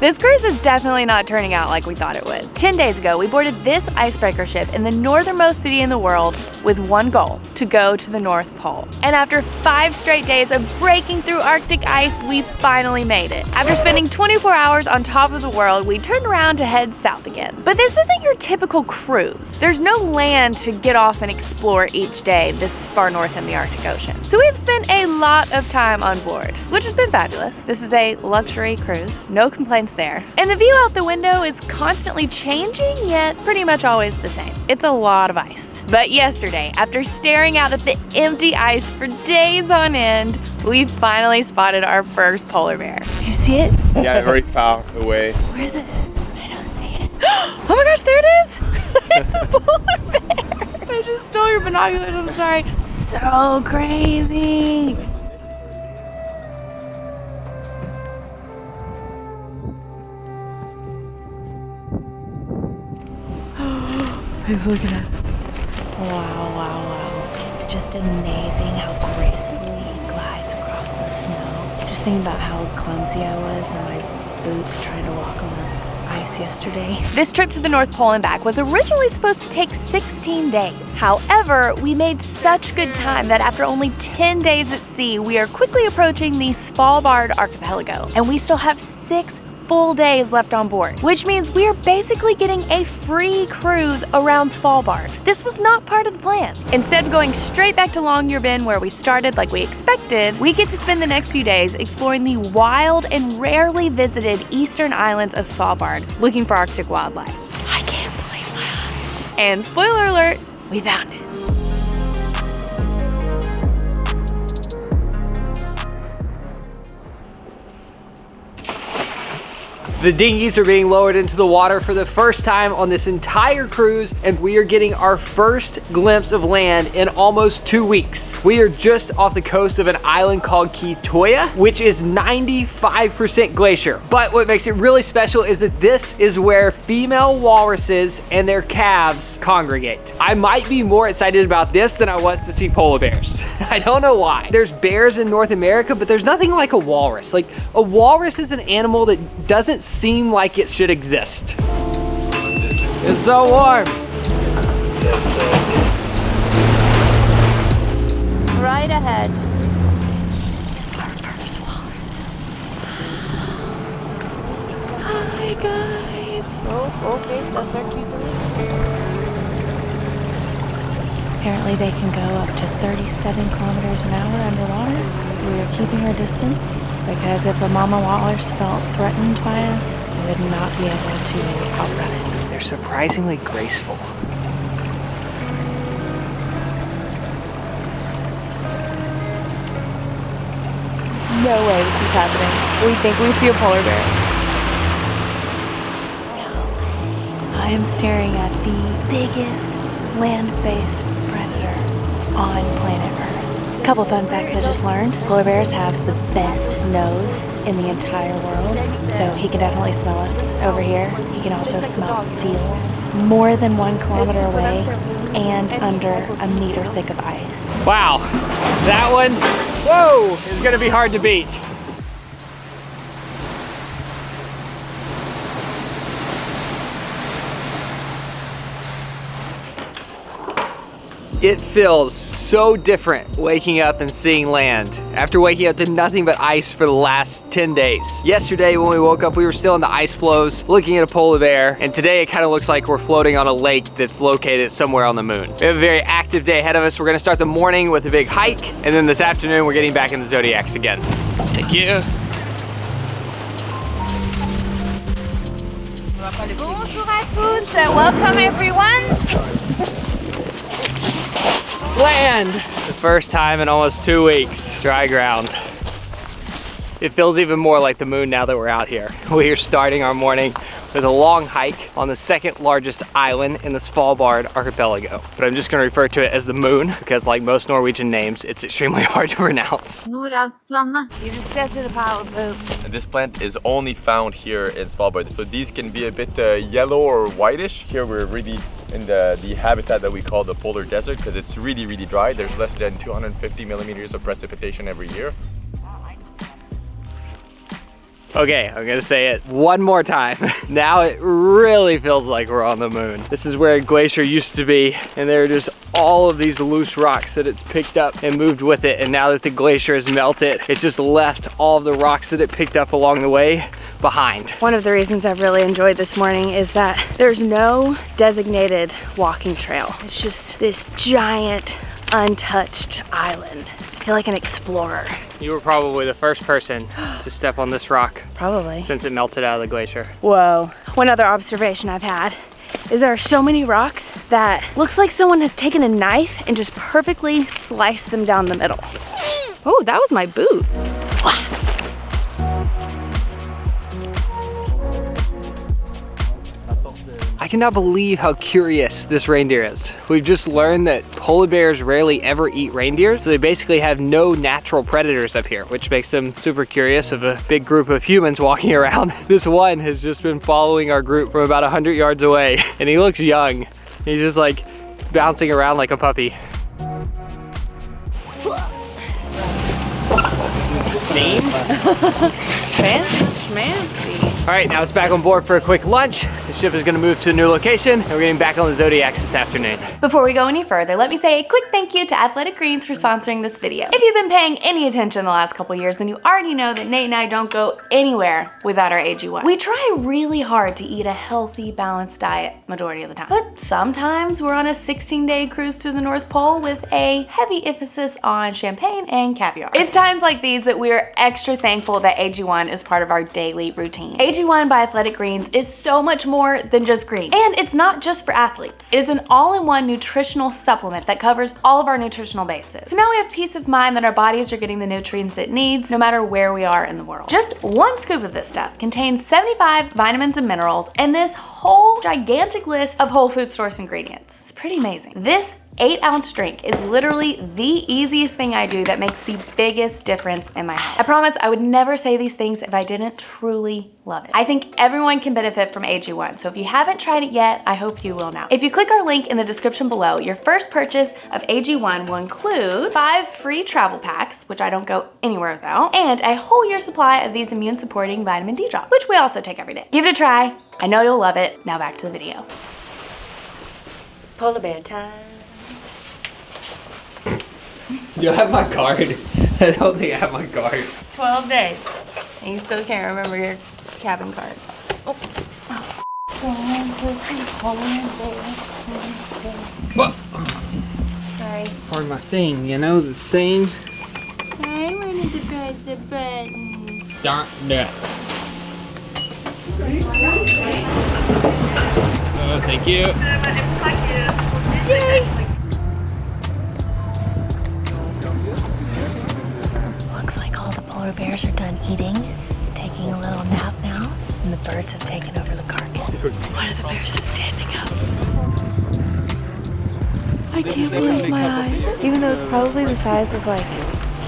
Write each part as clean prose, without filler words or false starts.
This cruise is definitely not turning out like we thought it would. 10 days ago, we boarded this icebreaker ship in the northernmost city in the world with one goal, to go to the North Pole. And after 5 straight days of breaking through Arctic ice, we finally made it. After spending 24 hours on top of the world, we turned around to head south again. But this isn't your typical cruise. There's no land to get off and explore each day this far north in the Arctic Ocean. So we have spent a lot of time on board, which has been fabulous. This is a luxury cruise, no complaints there. And the view out the window is constantly changing, yet pretty much always the same. It's a lot of ice. But yesterday, after staring out at the empty ice for days on end, we finally spotted our first polar bear. You see it? Yeah, very far away. Where is it? I don't see it. Oh my gosh, there it is! It's a polar bear! I just stole your binoculars, I'm sorry. So crazy! He's looking at us. Wow, wow, wow. It's just amazing how gracefully he glides across the snow. Just thinking about how clumsy I was in my boots trying to walk on the ice yesterday. This trip to the North Pole and back was originally supposed to take 16 days. However, we made such good time that after only 10 days at sea, we are quickly approaching the Svalbard archipelago. And we still have 6 full days left on board, which means we are basically getting a free cruise around Svalbard. This was not part of the plan. Instead of going straight back to Longyearbyen where we started like we expected, we get to spend the next few days exploring the wild and rarely visited eastern islands of Svalbard, looking for Arctic wildlife. I can't believe my eyes. And spoiler alert, we found it. The dinghies are being lowered into the water for the first time on this entire cruise, and we are getting our first glimpse of land in almost 2 weeks. We are just off the coast of an island called Kitoya, which is 95% glacier. But what makes it really special is that this is where female walruses and their calves congregate. I might be more excited about this than I was to see polar bears. I don't know why. There's bears in North America, but there's nothing like a walrus. Like, a walrus is an animal that doesn't seem like it should exist. It's so warm. Right ahead. Hi guys. Oh, okay, that's our cute little. Apparently they can go up to 37 kilometers an hour underwater, so we are keeping our distance because if a mama walrus felt threatened by us, we would not be able to outrun it. They're surprisingly graceful. No way this is happening. We think we see a polar bear. No way. I am staring at the biggest land-based predator on planet Earth. Couple fun facts I just learned. Polar bears have the best nose in the entire world, so he can definitely smell us over here. He can also smell seals more than 1 kilometer away and under a meter thick of ice. Wow, that one, whoa, is gonna be hard to beat. It feels so different waking up and seeing land after waking up to nothing but ice for the last 10 days. Yesterday when we woke up, we were still in the ice floes looking at a polar bear, and today it kind of looks like we're floating on a lake that's located somewhere on the moon. We have a very active day ahead of us. We're gonna start the morning with a big hike, and then this afternoon we're getting back in the Zodiacs again. Thank you. Bonjour à tous, welcome everyone. Land! The first time in almost 2 weeks. Dry ground. It feels even more like the moon now that we're out here. We are starting our morning with a long hike on the 2nd largest island in the Svalbard archipelago. But I'm just gonna refer to it as the moon because, like most Norwegian names, it's extremely hard to pronounce. You just stepped in a pile of poop. And this plant is only found here in Svalbard. So these can be a bit yellow or whitish. Here we're really in the habitat that we call the polar desert because it's really, really dry. There's less than 250 millimeters of precipitation every year. Okay, I'm gonna say it one more time. Now it really feels like we're on the moon. This is where a glacier used to be, and there are just all of these loose rocks that it's picked up and moved with it. And now that the glacier has melted, it's just left all of the rocks that it picked up along the way behind. One of the reasons I've really enjoyed this morning is that there's no designated walking trail. It's just this giant, untouched island. I feel like an explorer. You were probably the first person to step on this rock. Probably. Since it melted out of the glacier. Whoa. One other observation I've had is there are so many rocks that looks like someone has taken a knife and just perfectly sliced them down the middle. Oh, that was my boot. I cannot believe how curious this reindeer is. We've just learned that polar bears rarely ever eat reindeer, so they basically have no natural predators up here, which makes them super curious of a big group of humans walking around. This one has just been following our group from about 100 yards away, and he looks young. He's just like bouncing around like a puppy. Steam? Fancy schmancy. All right, now it's back on board for a quick lunch. The ship is gonna move to a new location, and we're getting back on the Zodiacs this afternoon. Before we go any further, let me say a quick thank you to Athletic Greens for sponsoring this video. If you've been paying any attention the last couple years, then you already know that Nate and I don't go anywhere without our AG1. We try really hard to eat a healthy, balanced diet majority of the time. But sometimes we're on a 16-day cruise to the North Pole with a heavy emphasis on champagne and caviar. It's times like these that we're extra thankful that AG1 is part of our daily routine. AG1 by Athletic Greens is so much more than just greens. And it's not just for athletes. It is an all-in-one nutritional supplement that covers all of our nutritional bases. So now we have peace of mind that our bodies are getting the nutrients it needs no matter where we are in the world. Just one scoop of this stuff contains 75 vitamins and minerals and this whole gigantic list of whole food source ingredients. It's pretty amazing. This 8-ounce drink is literally the easiest thing I do that makes the biggest difference in my health. I promise I would never say these things if I didn't truly love it. I think everyone can benefit from AG1, so if you haven't tried it yet, I hope you will now. If you click our link in the description below, your first purchase of AG1 will include 5 free travel packs, which I don't go anywhere without, and a whole year supply of these immune supporting vitamin D drops, which we also take every day. Give it a try. I know you'll love it. Now back to the video. Polar bear time. Do I have my card? I don't think I have my card. 12 days. And you still can't remember your cabin card. Oh. Sorry. Or my thing, you know, the thing. I wanted to press the button. Darn that. Oh, thank you. Yay! Looks like all the polar bears are done eating, taking a little nap now, and the birds have taken over the carcass. One of the bears is standing up. I can't believe my eyes. Even though it's probably the size of like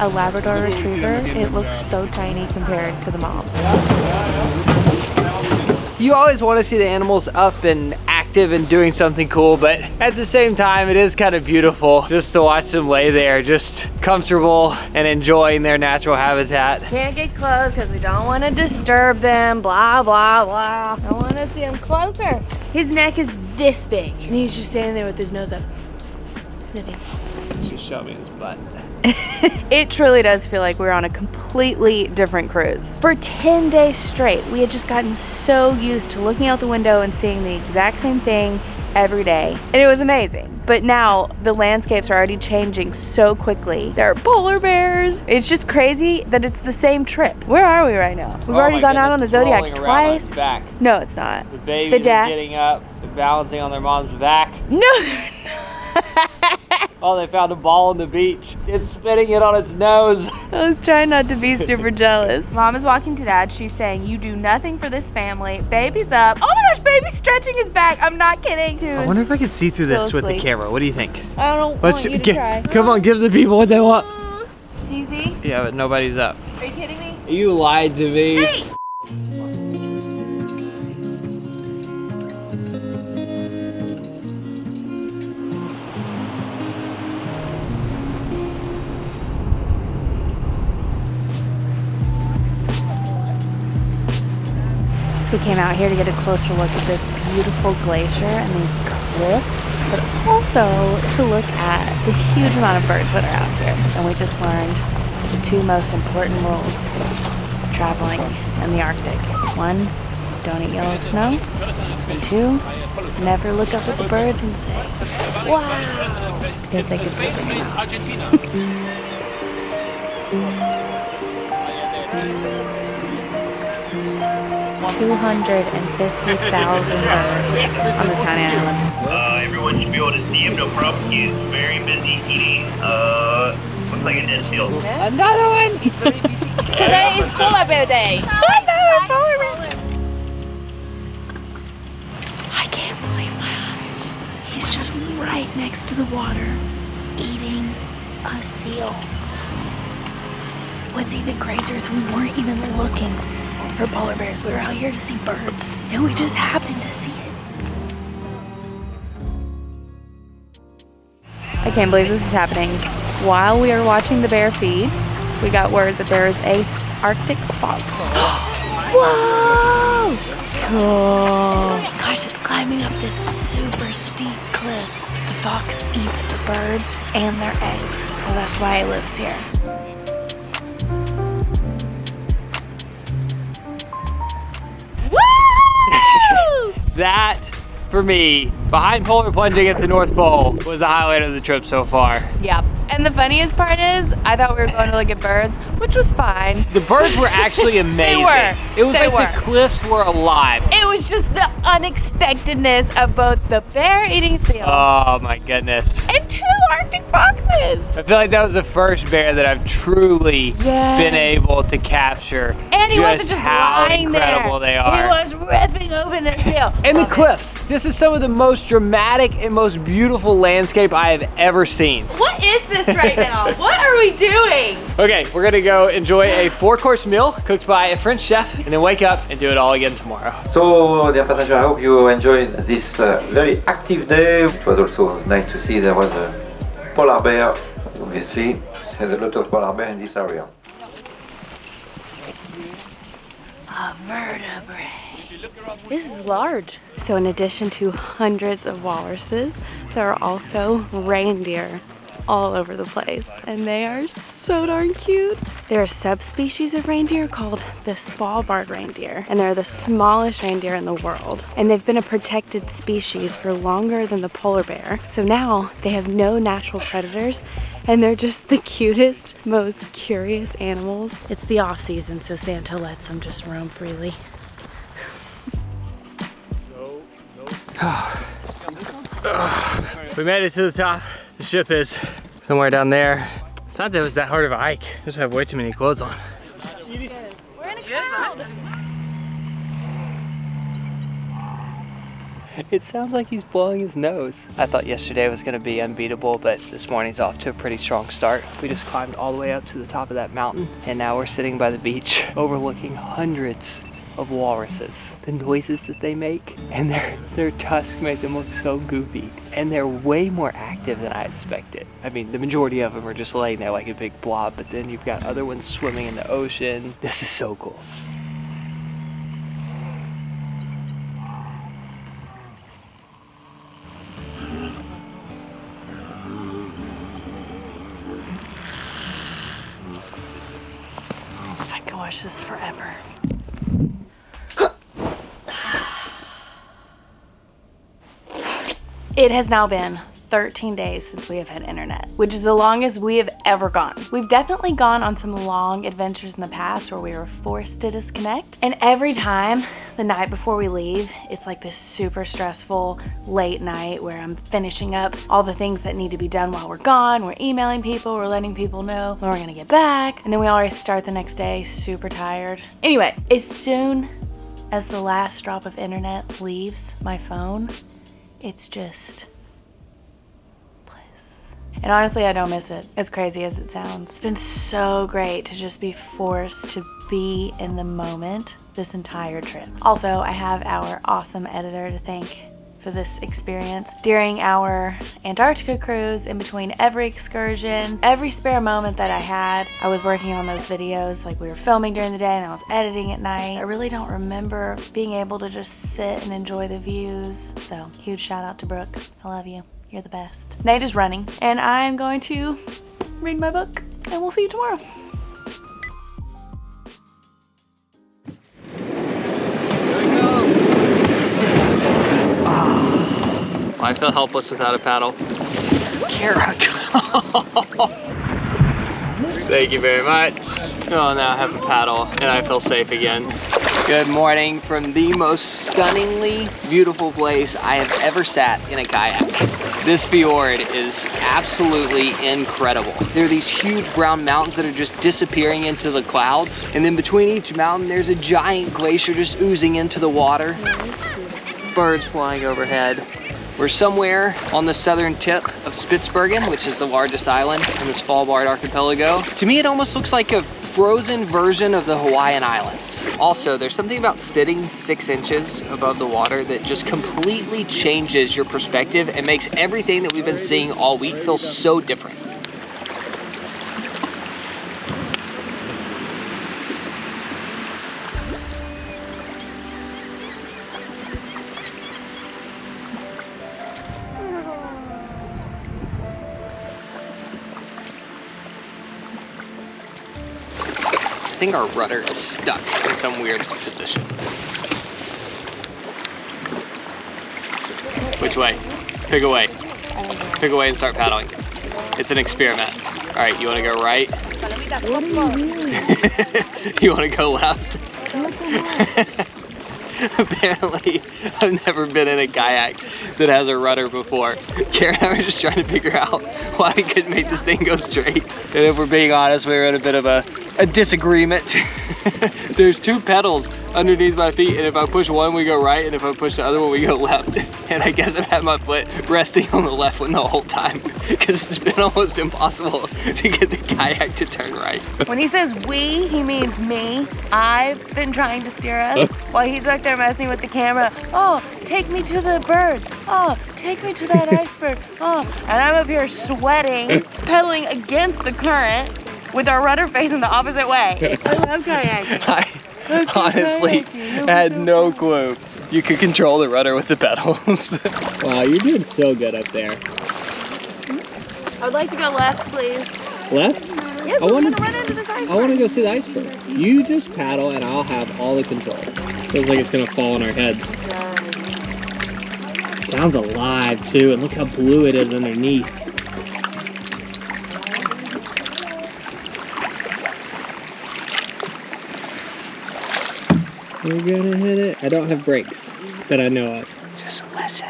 a Labrador Retriever, it looks so tiny compared to the mom. You always want to see the animals up and active and doing something cool, but at the same time, it is kind of beautiful just to watch them lay there, just comfortable and enjoying their natural habitat. Can't get close because we don't want to disturb them, blah, blah, blah. I want to see him closer. His neck is this big, and he's just standing there with his nose up, sniffing. Just show me his butt. It truly does feel like we're on a completely different cruise. For 10 days straight, we had just gotten so used to looking out the window and seeing the exact same thing every day, and it was amazing. But now the landscapes are already changing so quickly. There are polar bears. It's just crazy that it's the same trip. Where are we right now? We've already gone out on the Zodiacs twice. Back. No, it's not. The babies are getting up, they're balancing on their mom's back. No, they're not. Oh, they found a ball on the beach. It's spitting it on its nose. I was trying not to be super jealous. Mom is walking to dad. She's saying, you do nothing for this family. Baby's up. Oh my gosh, baby's stretching his back. I'm not kidding. I wonder if I can see through this with the camera. What do you think? I don't want you to try. Come on, give the people what they want. Do you see? Yeah, but nobody's up. Are you kidding me? You lied to me. Hey! We came out here to get a closer look at this beautiful glacier and these cliffs, but also to look at the huge amount of birds that are out here. And we just learned the two most important rules of traveling in the Arctic. One, don't eat yellow snow. And two, never look up at the birds and say, wow, because they could be Argentina. 250,000 birds on this tiny island. Everyone should be able to see him, no problem. He's very busy eating, looks like a dead seal. Another one! Today is polar bear day. I can't believe my eyes. He's just right next to the water, eating a seal. What's even crazier is we weren't even looking for polar bears. We were out here to see birds, and we just happened to see it. I can't believe this is happening. While we are watching the bear feed, we got word that there is a Arctic fox. Whoa! Cool. Gosh, it's climbing up this super steep cliff. The fox eats the birds and their eggs, so that's why it lives here. That, for me, behind polar plunging at the North Pole, was the highlight of the trip so far. Yep. And the funniest part is, I thought we were going to look at birds, which was fine. The birds were actually amazing. They were. It was They like were. the cliffs were alive. It was just the unexpectedness of both the bear eating seal Oh my goodness. and two Arctic foxes. I feel like that was the first bear that I've truly Yes. been able to capture. And he wasn't just how lying incredible there. they are. He was ripping open a seal. And the Love it. cliffs. This is some of the most dramatic and most beautiful landscape I have ever seen. What is this right now? What are we doing? Okay, we're gonna go enjoy a 4-course meal cooked by a French chef and then wake up and do it all again tomorrow. So, dear passenger, I hope you enjoyed this very active day. It was also nice to see there was a polar bear, obviously. There's a lot of polar bear in this area. A vertebrae. This is large. So in addition to hundreds of walruses, there are also reindeer all over the place, and they are so darn cute. There are subspecies of reindeer called the SVALBARD reindeer, and they're the smallest reindeer in the world. And they've been a protected species for longer than the polar bear. So now they have no natural predators, and they're just the cutest, most curious animals. It's the off season, so Santa lets them just roam freely. We made it to the top. The ship is somewhere down there. It's not that it was that hard of a hike. I just have way too many clothes on. We're in a crowd. It sounds like he's blowing his nose. I thought yesterday was gonna be unbeatable, but this morning's off to a pretty strong start. We just climbed all the way up to the top of that mountain, and now we're sitting by the beach overlooking hundreds of walruses. The noises that they make and their tusks make them look so goofy. And they're way more active than I expected. I mean, the majority of them are just laying there like a big blob, but then you've got other ones swimming in the ocean. This is so cool. I can watch this forever. It has now been 13 days since we have had internet, which is the longest we have ever gone. We've definitely gone on some long adventures in the past where we were forced to disconnect. And every time, the night before we leave, it's like this super stressful late night where I'm finishing up all the things that need to be done while we're gone. We're emailing people, we're letting people know when we're gonna get back. And then we always start the next day super tired. Anyway, as soon as the last drop of internet leaves my phone, it's just bliss. And honestly, I don't miss it, as crazy as it sounds. It's been so great to just be forced to be in the moment this entire trip. Also, I have our awesome editor to thank for this experience. During our Antarctica cruise, in between every excursion, every spare moment that I had, I was working on those videos. Like, we were filming during the day and I was editing at night. I really don't remember being able to just sit and enjoy the views. So huge shout out to Brooke. I love you. You're the best. Nate is running and I'm going to read my book and we'll see you tomorrow. I feel helpless without a paddle. Kara, thank you very much. Oh, now I have a paddle and I feel safe again. Good morning from the most stunningly beautiful place I have ever sat in a kayak. This fjord is absolutely incredible. There are these huge brown mountains that are just disappearing into the clouds. And then between each mountain, there's a giant glacier just oozing into the water. Birds flying overhead. We're somewhere on the southern tip of Spitsbergen, which is the largest island in the Svalbard archipelago. To me, it almost looks like a frozen version of the Hawaiian Islands. Also, there's something about sitting 6 inches above the water that just completely changes your perspective and makes everything that we've been seeing all week feel so different. I think our rudder is stuck in some weird position. Which way? Pick away. Pick away and start paddling. It's an experiment. All right, you want to go right? You want to go left? Apparently, I've never been in a kayak that has a rudder before. Karen and I were just trying to figure out why we couldn't make this thing go straight. And if we're being honest, we were in a bit of a disagreement. There's 2 pedals underneath my feet, and if I push one, we go right, and if I push the other one, we go left. And I guess I've had my foot resting on the left one the whole time, because it's been almost impossible to get the kayak to turn right. When he says we, he means me. I've been trying to steer us while he's back there messing with the camera. Oh, take me to the birds. Oh, take me to that iceberg. Oh, and I'm up here sweating, pedaling against the current with our rudder facing the opposite way. I love kayaking. I honestly had no clue you could control the rudder with the pedals. Wow, you're doing so good up there. I would like to go left, please. Left? Yes, we're gonna run into this iceberg. I want to go see the iceberg. You just paddle and I'll have all the control. Feels like it's gonna fall on our heads. It sounds alive too, and look how blue it is underneath. We're gonna hit it. I don't have brakes that I know of. Just listen.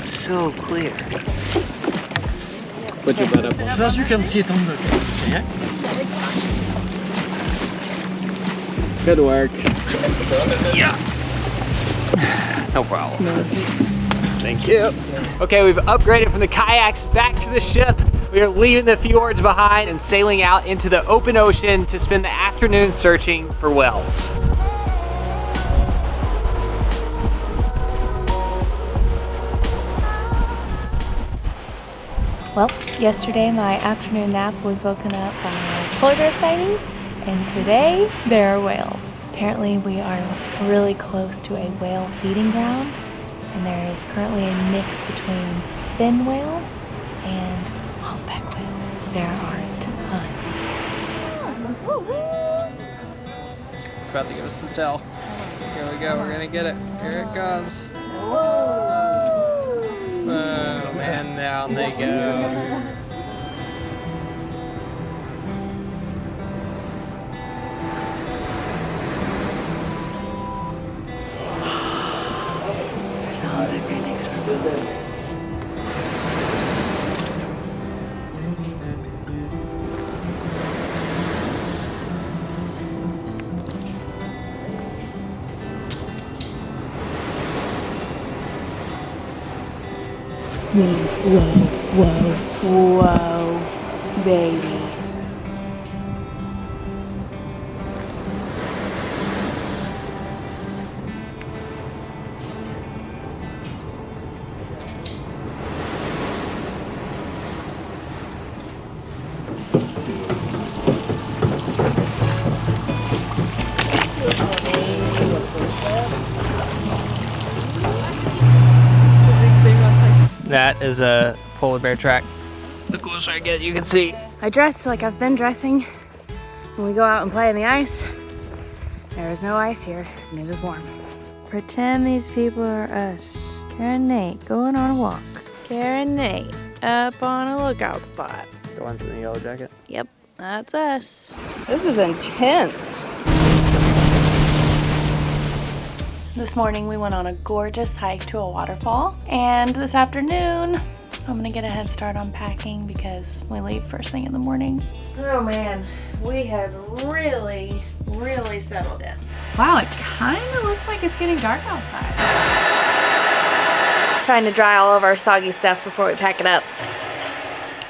So clear. Put your butt up on. As you can see it on the yeah. Good work. Yeah. No problem. Thank you. Okay, we've upgraded from the kayaks back to the ship. We are leaving the fjords behind and sailing out into the open ocean to spend the afternoon searching for whales. Well, yesterday my afternoon nap was woken up by polar bear sightings, and today there are whales. Apparently we are really close to a whale feeding ground, and there is currently a mix between fin whales and humpback whales. There are tons. It's about to give us the tell. Here we go, we're gonna get it. Here it comes. Oh man, down they go. There's a humpback right next to her. Whoa, baby. That is a polar bear track. The closer I get, you can see. I dressed like I've been dressing when we go out and play in the ice. There is no ice here, and it is warm. Pretend these people are us. Kara and Nate going on a walk. Kara and Nate up on a lookout spot. The ones in the yellow jacket. Yep, that's us. This is intense. This morning we went on a gorgeous hike to a waterfall, and this afternoon I'm gonna get a head start on packing because we leave first thing in the morning. Oh man, we have really settled in. Wow, it kind of looks like it's getting dark outside. Trying to dry all of our soggy stuff before we pack it up.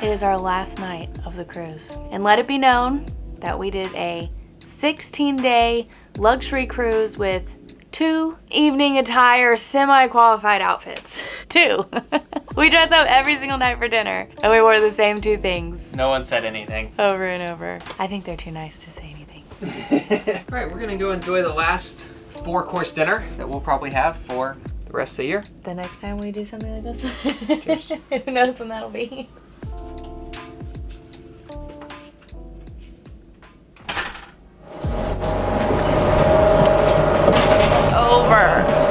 It is our last night of the cruise, and let it be known that we did a 16-day luxury cruise with 2 evening attire semi-qualified outfits. 2. We dressed up every single night for dinner and we wore the same 2 things. No one said anything. Over and over. I think they're too nice to say anything. All right, we're gonna go enjoy the last 4-course dinner that we'll probably have for the rest of the year. The next time we do something like this, who knows when that'll be.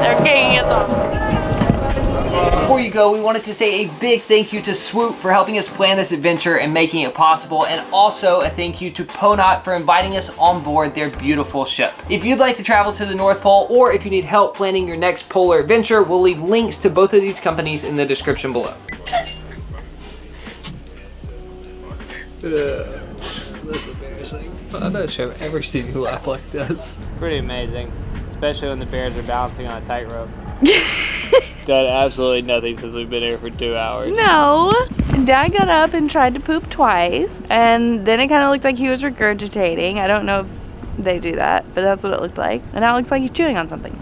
They're kicking us off. Before you go, we wanted to say a big thank you to Swoop for helping us plan this adventure and making it possible, and also a thank you to PONANT for inviting us on board their beautiful ship. If you'd like to travel to the North Pole, or if you need help planning your next polar adventure, we'll leave links to both of these companies in the description below. That's embarrassing. I'm not sure I've ever seen you laugh like this. Pretty amazing, especially when the bears are balancing on a tightrope. Done absolutely nothing since we've been here for 2 hours. No. Dad got up and tried to poop twice, and then it kind of looked like he was regurgitating. I don't know if they do that, but that's what it looked like. And now it looks like he's chewing on something.